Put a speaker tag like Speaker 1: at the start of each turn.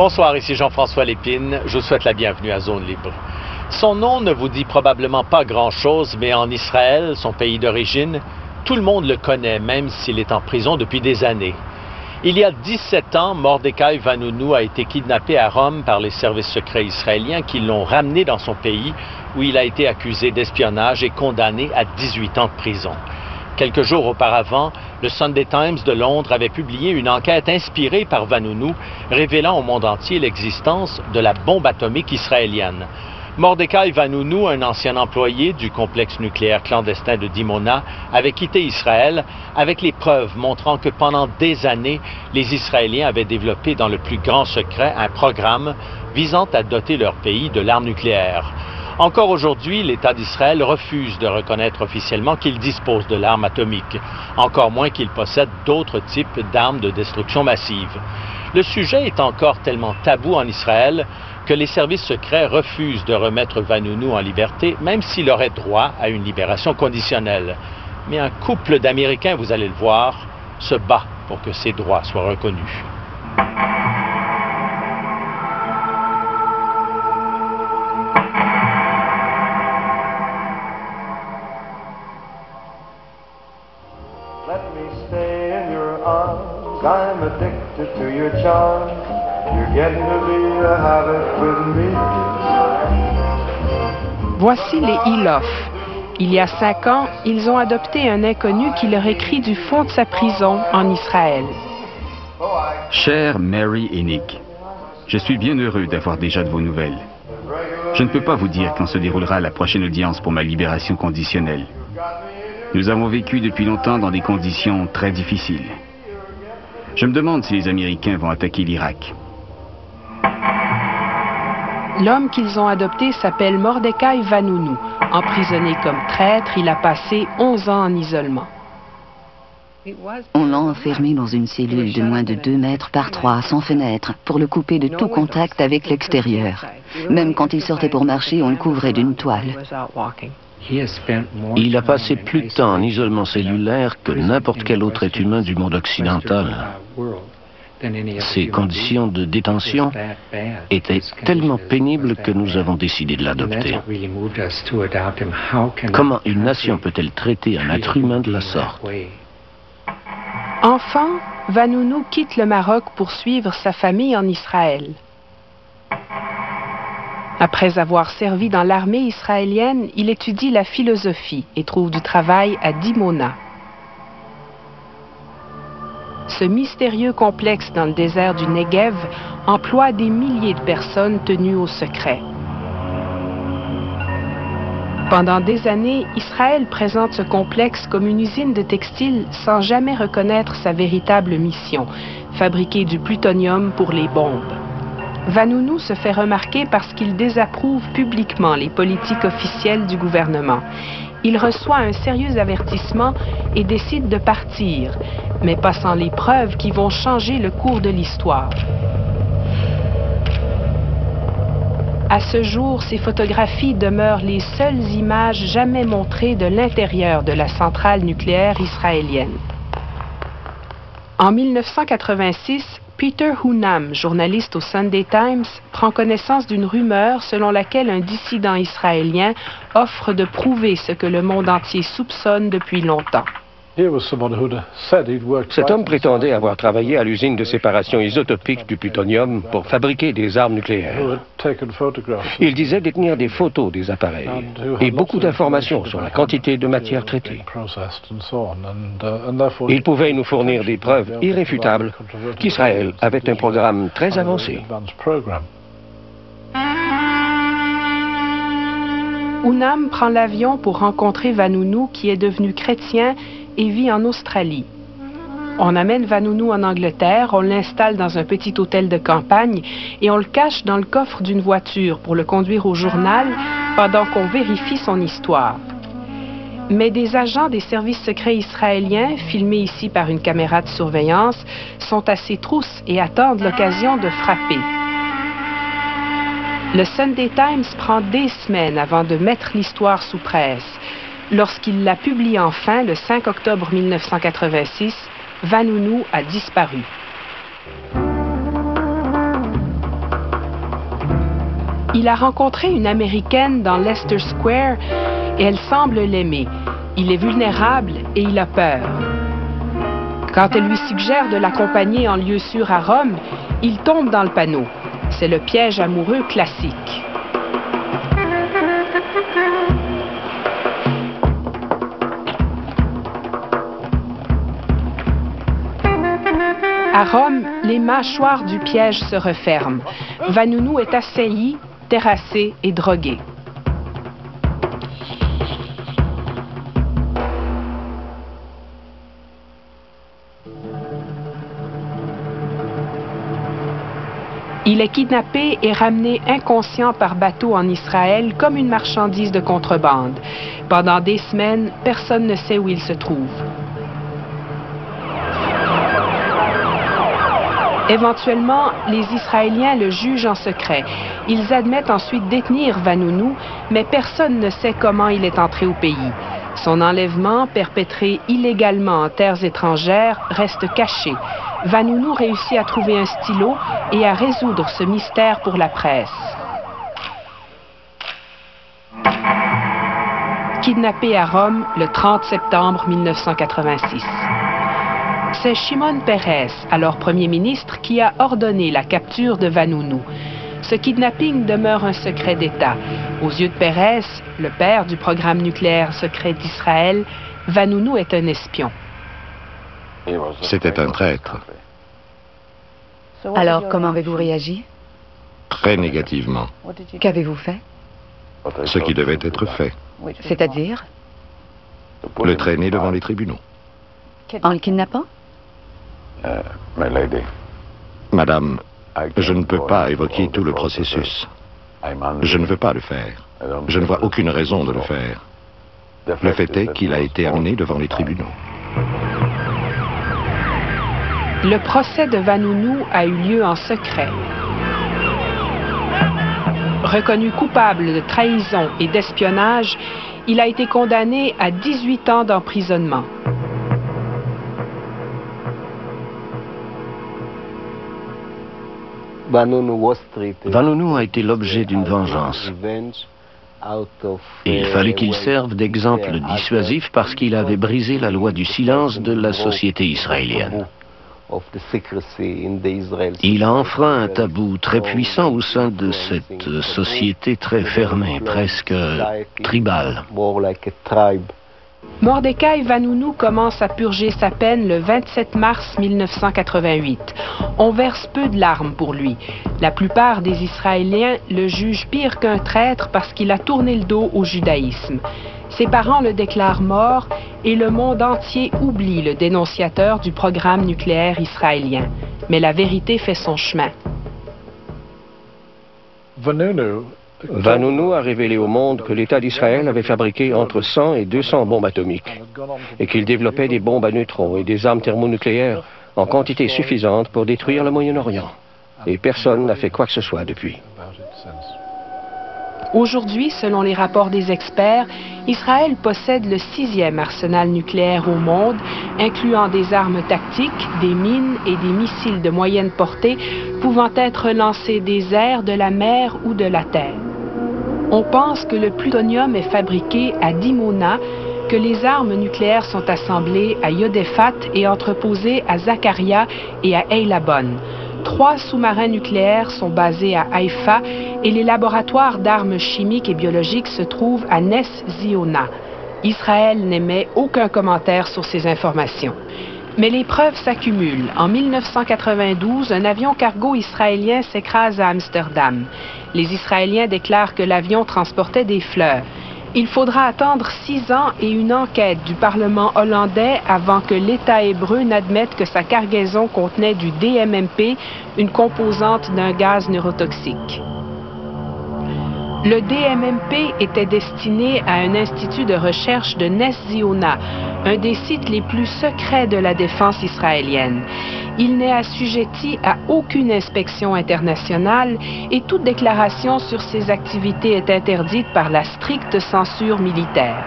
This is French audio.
Speaker 1: Bonsoir, ici Jean-François Lépine. Je vous souhaite la bienvenue à Zone Libre. Son nom ne vous dit probablement pas grand-chose, mais en Israël, son pays d'origine, tout le monde le connaît, même s'il est en prison depuis des années. Il y a 17 ans, Mordechai Vanunu a été kidnappé à Rome par les services secrets israéliens qui l'ont ramené dans son pays, où il a été accusé d'espionnage et condamné à 18 ans de prison. Quelques jours auparavant, le Sunday Times de Londres avait publié une enquête inspirée par Vanunu, révélant au monde entier l'existence de la bombe atomique israélienne. Mordechai Vanunu, un ancien employé du complexe nucléaire clandestin de Dimona, avait quitté Israël avec les preuves montrant que pendant des années, les Israéliens avaient développé dans le plus grand secret un programme visant à doter leur pays de l'arme nucléaire. Encore aujourd'hui, l'État d'Israël refuse de reconnaître officiellement qu'il dispose de l'arme atomique, encore moins qu'il possède d'autres types d'armes de destruction massive. Le sujet est encore tellement tabou en Israël que les services secrets refusent de remettre Vanunu en liberté, même s'il aurait droit à une libération conditionnelle. Mais un couple d'Américains, vous allez le voir, se bat pour que ses droits soient reconnus.
Speaker 2: I'm addicted to your charm. You're getting to be a habit with me.
Speaker 3: Voici les Ilof. Il y a 5 ans, ils ont adopté un inconnu qui leur écrit du fond de sa prison en Israël.
Speaker 4: Chère Mary et Nick, je suis bien heureux d'avoir déjà de vos nouvelles. Je ne peux pas vous dire quand se déroulera la prochaine audience pour ma libération conditionnelle. Nous avons vécu depuis longtemps dans des conditions très difficiles. Je me demande si les Américains vont attaquer l'Irak.
Speaker 3: L'homme qu'ils ont adopté s'appelle Mordechai Vanunu. Emprisonné comme traître, il a passé 11 ans en isolement.
Speaker 5: On l'a enfermé dans une cellule de moins de 2 mètres par 3, sans fenêtre, pour le couper de tout contact avec l'extérieur. Même quand il sortait pour marcher, on le couvrait d'une toile.
Speaker 6: Il a passé plus de temps en isolement cellulaire que n'importe quel autre être humain du monde occidental. Ces conditions de détention étaient tellement pénibles que nous avons décidé de l'adopter. Comment une nation peut-elle traiter un être humain de la sorte?
Speaker 3: Enfant, Vanunu quitte le Maroc pour suivre sa famille en Israël. Après avoir servi dans l'armée israélienne, il étudie la philosophie et trouve du travail à Dimona. Ce mystérieux complexe dans le désert du Negev emploie des milliers de personnes tenues au secret. Pendant des années, Israël présente ce complexe comme une usine de textile sans jamais reconnaître sa véritable mission, fabriquer du plutonium pour les bombes. Vanunu se fait remarquer parce qu'il désapprouve publiquement les politiques officielles du gouvernement. Il reçoit un sérieux avertissement et décide de partir, mais pas sans les preuves qui vont changer le cours de l'histoire. À ce jour, ces photographies demeurent les seules images jamais montrées de l'intérieur de la centrale nucléaire israélienne. En 1986, Peter Hunam, journaliste au Sunday Times, prend connaissance d'une rumeur selon laquelle un dissident israélien offre de prouver ce que le monde entier soupçonne depuis longtemps.
Speaker 7: Cet homme prétendait avoir travaillé à l'usine de séparation isotopique du plutonium pour fabriquer des armes nucléaires. Il disait détenir des photos des appareils et beaucoup d'informations sur la quantité de matière traitée. Il pouvait nous fournir des preuves irréfutables qu'Israël avait un programme très avancé.
Speaker 3: Hunam prend l'avion pour rencontrer Vanunu, qui est devenu chrétien et vit en Australie. On amène Vanunu en Angleterre, on l'installe dans un petit hôtel de campagne et on le cache dans le coffre d'une voiture pour le conduire au journal pendant qu'on vérifie son histoire. Mais des agents des services secrets israéliens, filmés ici par une caméra de surveillance, sont à ses trousses et attendent l'occasion de frapper. Le Sunday Times prend des semaines avant de mettre l'histoire sous presse. Lorsqu'il la publie enfin, le 5 octobre 1986, Vanunu a disparu. Il a rencontré une Américaine dans Leicester Square et elle semble l'aimer. Il est vulnérable et il a peur. Quand elle lui suggère de l'accompagner en lieu sûr à Rome, il tombe dans le panneau. C'est le piège amoureux classique. À Rome, les mâchoires du piège se referment. Vanunu est assailli, terrassé et drogué. Il est kidnappé et ramené inconscient par bateau en Israël comme une marchandise de contrebande. Pendant des semaines, personne ne sait où il se trouve. Éventuellement, les Israéliens le jugent en secret. Ils admettent ensuite détenir Vanunu, mais personne ne sait comment il est entré au pays. Son enlèvement, perpétré illégalement en terres étrangères, reste caché. Vanunu réussit à trouver un stylo et à résoudre ce mystère pour la presse. Kidnappé à Rome le 30 septembre 1986. C'est Shimon Peres, alors Premier ministre, qui a ordonné la capture de Vanunu. Ce kidnapping demeure un secret d'État. Aux yeux de Peres, le père du programme nucléaire secret d'Israël, Vanunu est un espion.
Speaker 8: C'était un traître.
Speaker 5: Alors, comment avez-vous réagi?
Speaker 8: Très négativement.
Speaker 5: Qu'avez-vous fait?
Speaker 8: Ce qui devait être fait.
Speaker 5: C'est-à-dire?
Speaker 8: Le traîner devant les tribunaux.
Speaker 5: En le kidnappant?
Speaker 8: Madame, je ne peux pas évoquer tout le processus. Je ne veux pas le faire. Je ne vois aucune raison de le faire. Le fait est qu'il a été amené devant les tribunaux.
Speaker 3: Le procès de Vanunu a eu lieu en secret. Reconnu coupable de trahison et d'espionnage, il a été condamné à 18 ans d'emprisonnement.
Speaker 6: Vanunu a été l'objet d'une vengeance. Et il fallait qu'il serve d'exemple dissuasif parce qu'il avait brisé la loi du silence de la société israélienne. Il a enfreint un tabou très puissant au sein de cette société très fermée, presque tribale.
Speaker 3: Mordecai Vanunu commence à purger sa peine le 27 mars 1988. On verse peu de larmes pour lui. La plupart des Israéliens le jugent pire qu'un traître parce qu'il a tourné le dos au judaïsme. Ses parents le déclarent mort et le monde entier oublie le dénonciateur du programme nucléaire israélien. Mais la vérité fait son chemin.
Speaker 7: Vanunu a révélé au monde que l'État d'Israël avait fabriqué entre 100 et 200 bombes atomiques et qu'il développait des bombes à neutrons et des armes thermonucléaires en quantité suffisante pour détruire le Moyen-Orient. Et personne n'a fait quoi que ce soit depuis.
Speaker 3: Aujourd'hui, selon les rapports des experts, Israël possède le 6e arsenal nucléaire au monde, incluant des armes tactiques, des mines et des missiles de moyenne portée pouvant être lancés des airs, de la mer ou de la terre. On pense que le plutonium est fabriqué à Dimona, que les armes nucléaires sont assemblées à Yodefat et entreposées à Zakaria et à Eilabon. 3 sous-marins nucléaires sont basés à Haïfa et les laboratoires d'armes chimiques et biologiques se trouvent à Nes Ziona. Israël n'émet aucun commentaire sur ces informations. Mais les preuves s'accumulent. En 1992, un avion cargo israélien s'écrase à Amsterdam. Les Israéliens déclarent que l'avion transportait des fleurs. Il faudra attendre 6 ans et une enquête du Parlement hollandais avant que l'État hébreu n'admette que sa cargaison contenait du DMMP, une composante d'un gaz neurotoxique. Le DMMP était destiné à un institut de recherche de Nes Ziona, un des sites les plus secrets de la défense israélienne. Il n'est assujetti à aucune inspection internationale et toute déclaration sur ses activités est interdite par la stricte censure militaire.